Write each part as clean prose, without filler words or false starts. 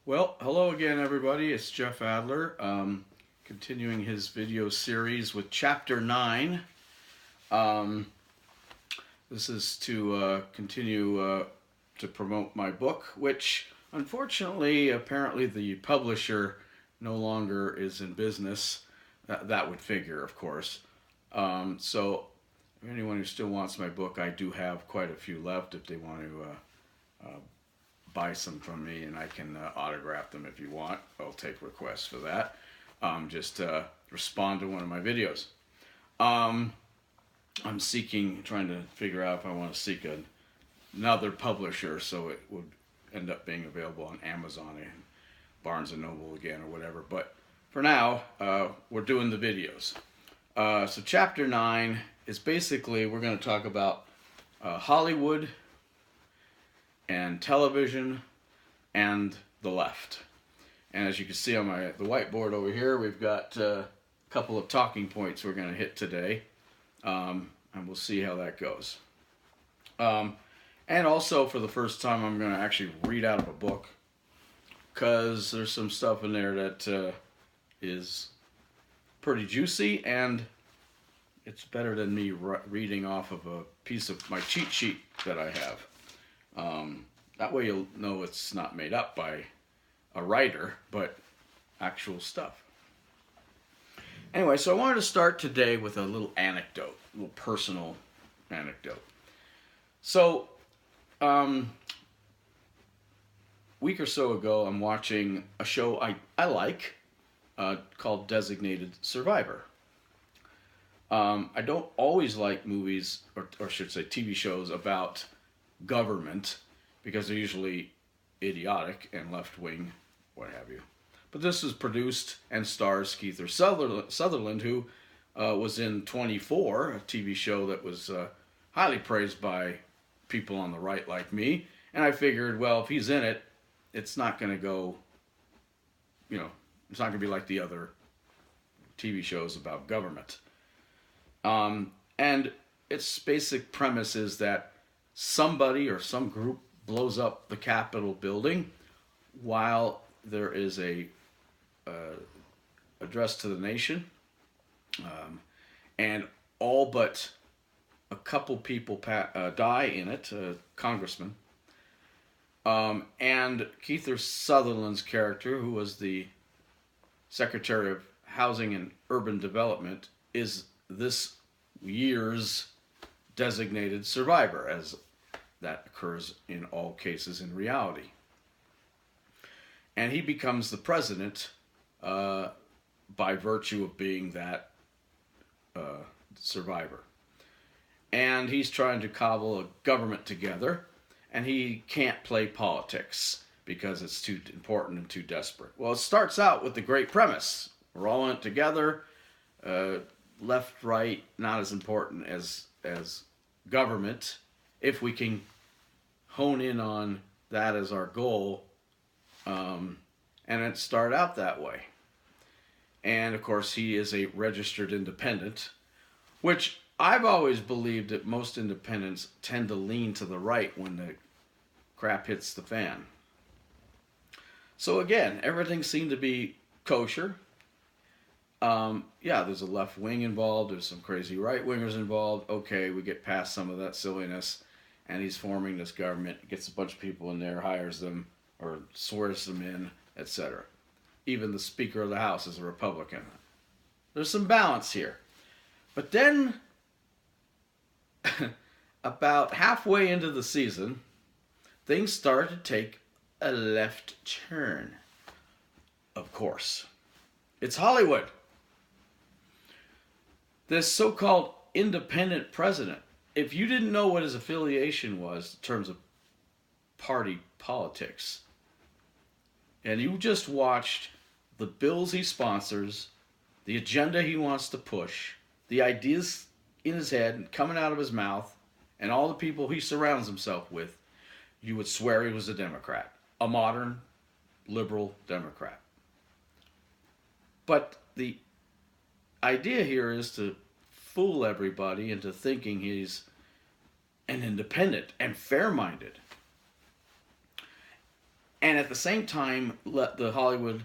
Well, hello again, everybody. It's Jeff Adler, continuing his video series with Chapter 9. Um, this is to continue to promote my book, which unfortunately, apparently, the publisher no longer is in business. That would figure, of course. So, anyone who still wants my book, I do have quite a few left if they want to buy some from me, and I can autograph them if you want. I'll take requests for that. Just respond to one of my videos. I'm trying to figure out if I want to seek another publisher so it would end up being available on Amazon and Barnes and Noble again or whatever. But for now, we're doing the videos. So chapter 9 is basically, we're going to talk about Hollywood and television and the left. And as you can see on the whiteboard over here, we've got a couple of talking points we're going to hit today, and we'll see how that goes. And also, for the first time, I'm going to actually read out of a book, because there's some stuff in there that is pretty juicy, and it's better than me reading off of a piece of my cheat sheet that I have. That way you'll know it's not made up by a writer, but actual stuff. Anyway, so I wanted to start today with a little anecdote, a little personal anecdote. So, week or so ago, I'm watching a show I like called Designated Survivor. I don't always like movies, or I should say TV shows, about government, because they're usually idiotic and left-wing, what have you. But this is produced and stars Kiefer Sutherland, who was in 24, a TV show that was highly praised by people on the right like me. And I figured, well, if he's in it, it's not going to go, it's not going to be like the other TV shows about government. And its basic premise is that somebody or some group blows up the Capitol building while there is a address to the nation, and all but a couple people die in it, congressman. And Kiefer Sutherland's character, who was the Secretary of Housing and Urban Development, is this year's designated survivor, as that occurs in all cases in reality. And he becomes the president by virtue of being that survivor. And he's trying to cobble a government together, and he can't play politics because it's too important and too desperate. Well, it starts out with the great premise. We're all in it together. Left, right, not as important as government. If we can hone in on that as our goal, and it started out that way. And of course, he is a registered independent, which I've always believed that most independents tend to lean to the right when the crap hits the fan. So again, everything seemed to be kosher. Yeah, there's a left wing involved, there's some crazy right wingers involved. Okay, we get past some of that silliness, and he's forming this government, gets a bunch of people in there, hires them, or swears them in, etc. Even the Speaker of the House is a Republican. There's some balance here. But then, about halfway into the season, things started to take a left turn. Of course. It's Hollywood. This so-called independent president, if you didn't know what his affiliation was in terms of party politics, and you just watched the bills he sponsors, the agenda he wants to push, the ideas in his head and coming out of his mouth, and all the people he surrounds himself with, you would swear he was a Democrat, a modern liberal Democrat. But the idea here is to fool everybody into thinking he's an independent and fair-minded. And at the same time, the Hollywood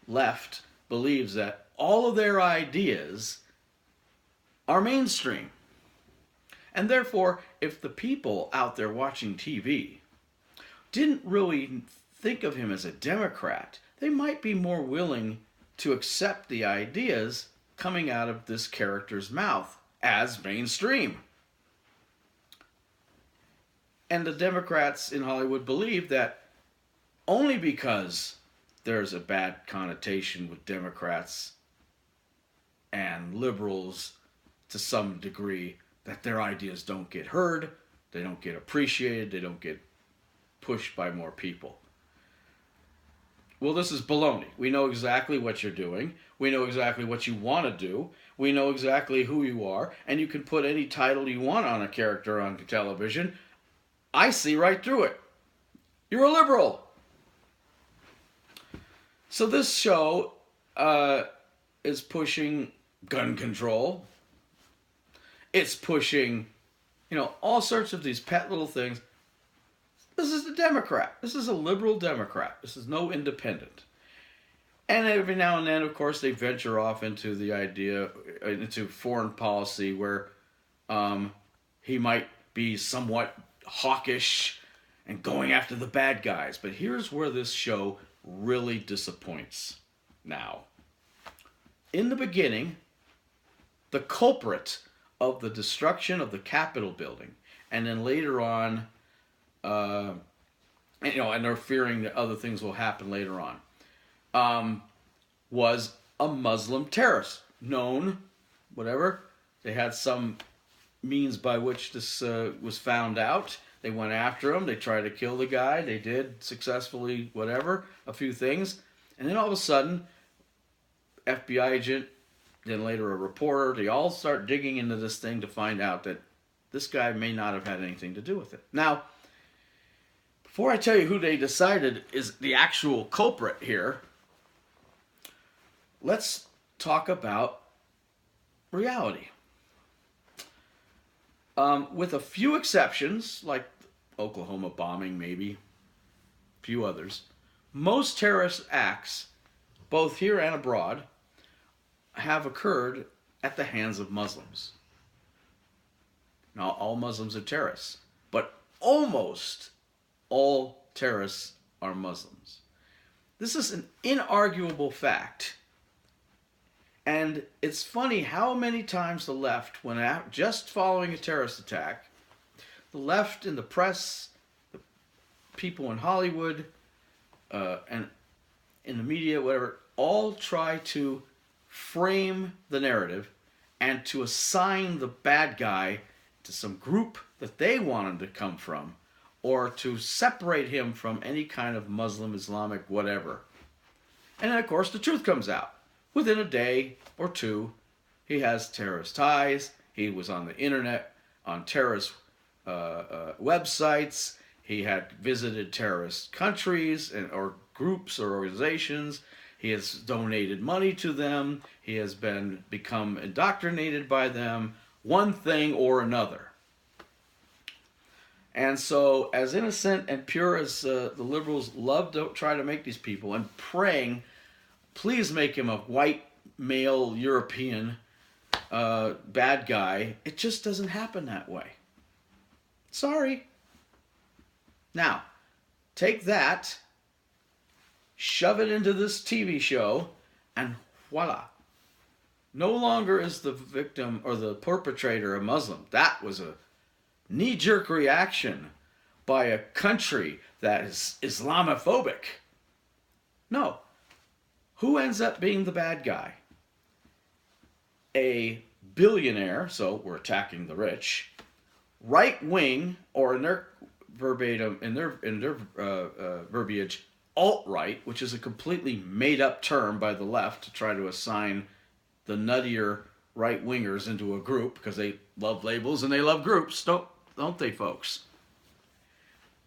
left believes that all of their ideas are mainstream. And therefore, if the people out there watching TV didn't really think of him as a Democrat, they might be more willing to accept the ideas coming out of this character's mouth as mainstream. And the Democrats in Hollywood believe that only because there's a bad connotation with Democrats and liberals to some degree, that their ideas don't get heard, they don't get appreciated, they don't get pushed by more people. Well, this is baloney. We know exactly what you're doing. We know exactly what you want to do. We know exactly who you are. And you can put any title you want on a character on television. I see right through it. You're a liberal. So this show is pushing gun control. It's pushing, all sorts of these pet little things. This is a Democrat. This is a liberal Democrat. This is no independent. And every now and then, of course, they venture off into the idea, into foreign policy where he might be somewhat hawkish and going after the bad guys. But here's where this show really disappoints now. In the beginning, the culprit of the destruction of the Capitol building, and then later on, and they're fearing that other things will happen later on, was a Muslim terrorist, known, whatever. They had some means by which this was found out. They went after him. They tried to kill the guy. They did successfully, whatever, a few things. And then all of a sudden, FBI agent, then later a reporter, they all start digging into this thing to find out that this guy may not have had anything to do with it. Now, before I tell you who they decided is the actual culprit here, let's talk about reality. With a few exceptions, like Oklahoma bombing maybe, a few others, most terrorist acts, both here and abroad, have occurred at the hands of Muslims. Not all Muslims are terrorists, but almost all terrorists are Muslims. This is an inarguable fact. And it's funny how many times the left, when just following a terrorist attack, the left in the press, the people in Hollywood, and in the media, whatever, all try to frame the narrative and to assign the bad guy to some group that they wanted to come from, or to separate him from any kind of Muslim, Islamic, whatever. And then, of course, the truth comes out. Within a day or two, he has terrorist ties. He was on the internet, on terrorist websites. He had visited terrorist countries or groups or organizations. He has donated money to them. He has become indoctrinated by them, one thing or another. And so, as innocent and pure as the liberals love to try to make these people, and praying, please make him a white, male, European bad guy, it just doesn't happen that way. Sorry. Now, take that, shove it into this TV show, and voila. No longer is the victim or the perpetrator a Muslim. That was a knee-jerk reaction by a country that is Islamophobic. No. Who ends up being the bad guy? A billionaire, so we're attacking the rich, right-wing, or in their verbatim, in their verbiage, alt-right, which is a completely made-up term by the left to try to assign the nuttier right-wingers into a group, because they love labels and they love groups, don't they, folks?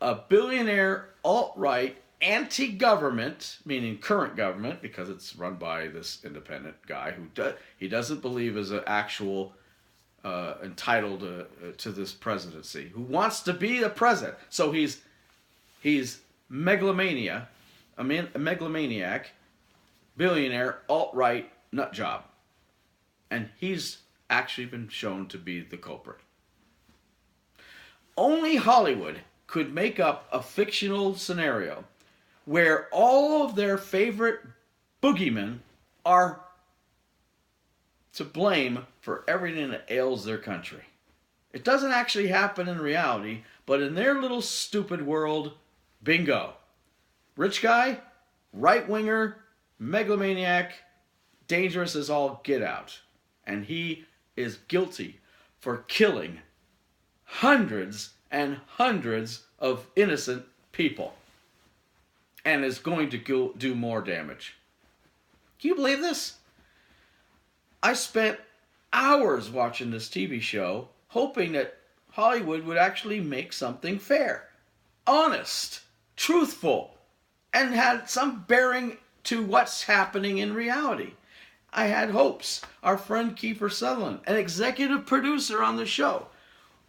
A billionaire, alt-right, anti-government, meaning current government, because it's run by this independent guy who he doesn't believe is an actual entitled to this presidency, who wants to be the president. So he's a megalomaniac, billionaire, alt-right nut job. And he's actually been shown to be the culprit. Only Hollywood could make up a fictional scenario where all of their favorite boogeymen are to blame for everything that ails their country. It doesn't actually happen in reality, but in their little stupid world, bingo. Rich guy, right-winger, megalomaniac, dangerous as all get out. And he is guilty for killing hundreds and hundreds of innocent people. And is going to do more damage. Can you believe this? I spent hours watching this TV show hoping that Hollywood would actually make something fair, honest, truthful, and had some bearing to what's happening in reality. I had hopes. Our friend Kiefer Sutherland, an executive producer on the show,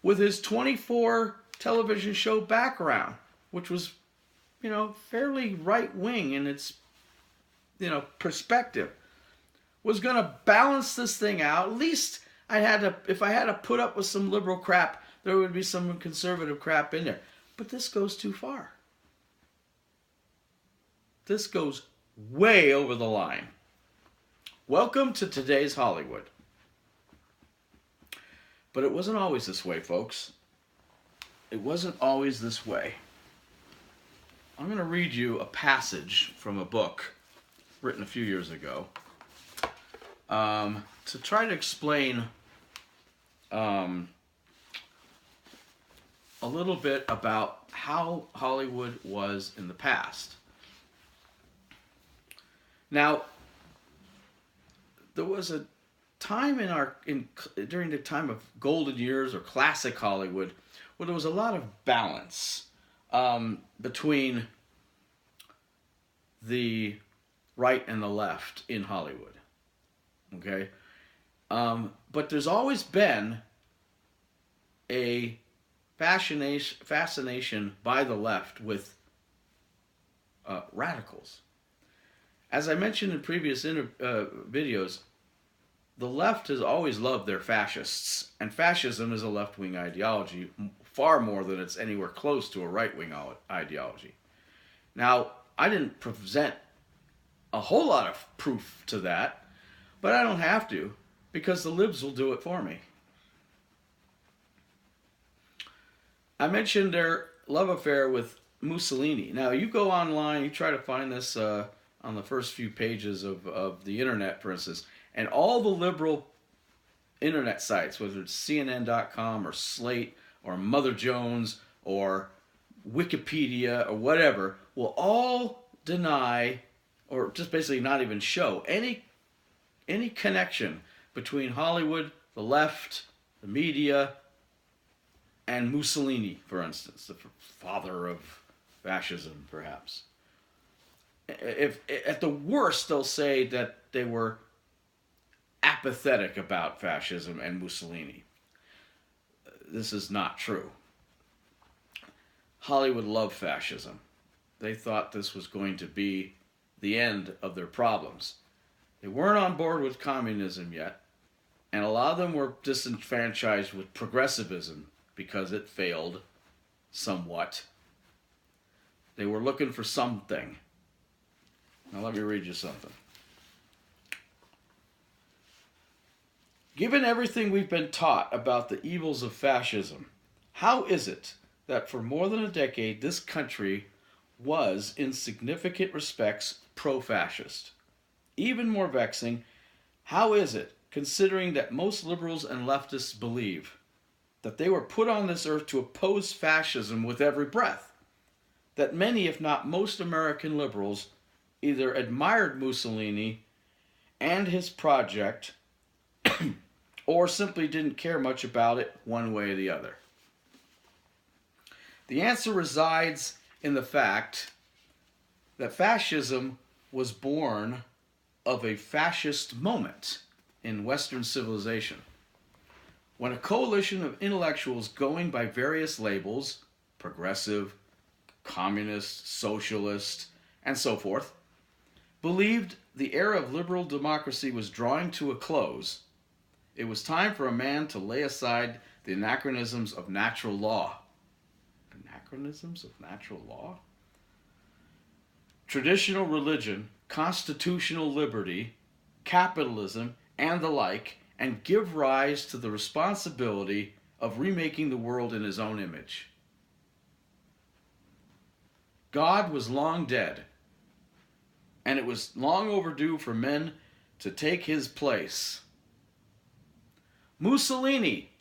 with his 24 television show background, which was, fairly right-wing in its, perspective, was going to balance this thing out. At least if I had to put up with some liberal crap, there would be some conservative crap in there. But this goes too far. This goes way over the line. Welcome to today's Hollywood. But it wasn't always this way, folks. It wasn't always this way. I'm going to read you a passage from a book written a few years ago to try to explain a little bit about how Hollywood was in the past. Now, there was a time during the time of golden years or classic Hollywood where there was a lot of balance between the right and the left in Hollywood. Okay? But there's always been a fascination by the left with radicals. As I mentioned in previous videos, the left has always loved their fascists, and fascism is a left-wing ideology far more than it's anywhere close to a right-wing ideology. Now, I didn't present a whole lot of proof to that, but I don't have to, because the libs will do it for me. I mentioned their love affair with Mussolini. Now, you go online, you try to find this on the first few pages of the internet, for instance, and all the liberal internet sites, whether it's CNN.com or Slate or Mother Jones or Wikipedia or whatever, will all deny or just basically not even show any connection between Hollywood, the left, the media, and Mussolini, for instance, the father of fascism, perhaps. If at the worst, they'll say that they were apathetic about fascism and Mussolini. This is not true. Hollywood loved fascism. They thought this was going to be the end of their problems. They weren't on board with communism yet, and a lot of them were disenfranchised with progressivism because it failed somewhat. They were looking for something. Now let me read you something. Given everything we've been taught about the evils of fascism, how is it that for more than a decade this country was, in significant respects, pro-fascist? Even more vexing, how is it, considering that most liberals and leftists believe that they were put on this earth to oppose fascism with every breath, that many, if not most American liberals, either admired Mussolini and his project or simply didn't care much about it one way or the other? The answer resides in the fact that fascism was born of a fascist moment in Western civilization, when a coalition of intellectuals going by various labels, progressive, communist, socialist, and so forth, believed the era of liberal democracy was drawing to a close. It was time for a man to lay aside the anachronisms of natural law. Anachronisms of natural law? Traditional religion, constitutional liberty, capitalism, and the like, and give rise to the responsibility of remaking the world in his own image. God was long dead, and it was long overdue for men to take his place. Mussolini,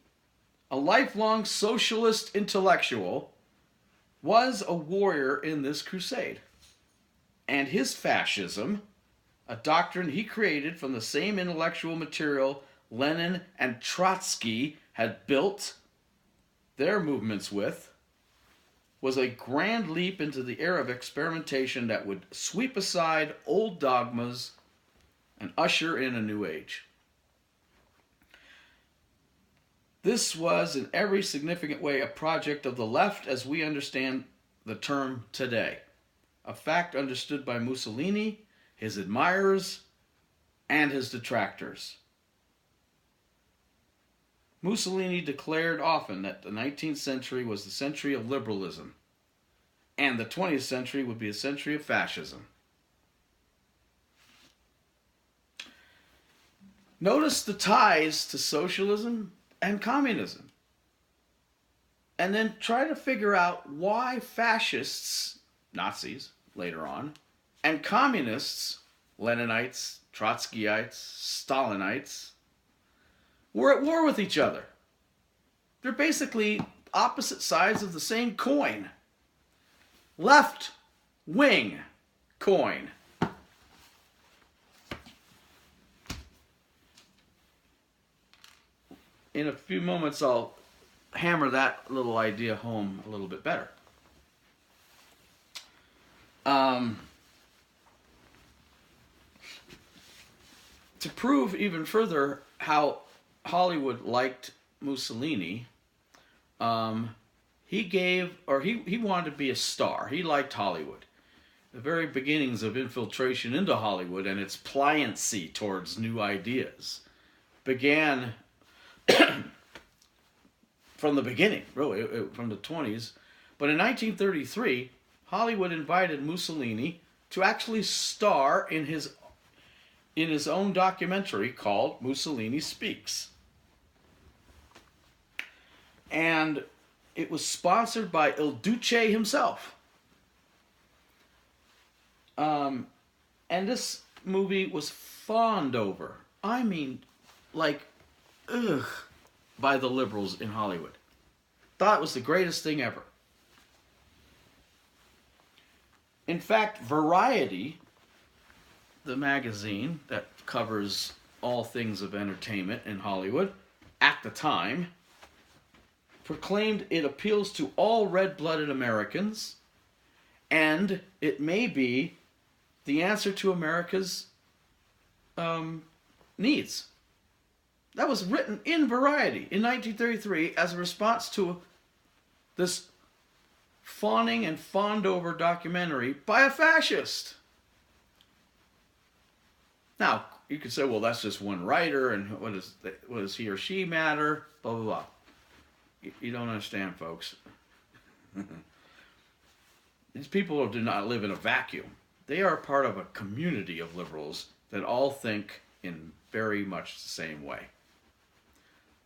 a lifelong socialist intellectual, was a warrior in this crusade. And his fascism, a doctrine he created from the same intellectual material Lenin and Trotsky had built their movements with, was a grand leap into the era of experimentation that would sweep aside old dogmas and usher in a new age. This was in every significant way a project of the left as we understand the term today, a fact understood by Mussolini, his admirers, and his detractors. Mussolini declared often that the 19th century was the century of liberalism, and the 20th century would be a century of fascism. Notice the ties to socialism and communism, and then try to figure out why fascists, Nazis later on, and communists, Leninites, Trotskyites, Stalinites, were at war with each other. They're basically opposite sides of the same coin. Left wing coin. In a few moments, I'll hammer that little idea home a little bit better. To prove even further how Hollywood liked Mussolini, he wanted to be a star. He liked Hollywood. The very beginnings of infiltration into Hollywood and its pliancy towards new ideas began from the beginning, really, from the 20s. But in 1933, Hollywood invited Mussolini to actually star in his own documentary called Mussolini Speaks. And it was sponsored by Il Duce himself. And this movie was fawned over. I mean, like, by the liberals in Hollywood. Thought it was the greatest thing ever. In fact, Variety, the magazine that covers all things of entertainment in Hollywood at the time, proclaimed it appeals to all red-blooded Americans, and it may be the answer to America's needs. That was written in Variety in 1933 as a response to this fawning and fawned over documentary by a fascist. Now, you could say, well, that's just one writer, and what does he or she matter? Blah, blah, blah. You don't understand, folks. These people do not live in a vacuum. They are part of a community of liberals that all think in very much the same way.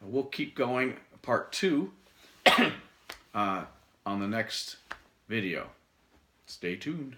We'll keep going, part 2, on the next video. Stay tuned.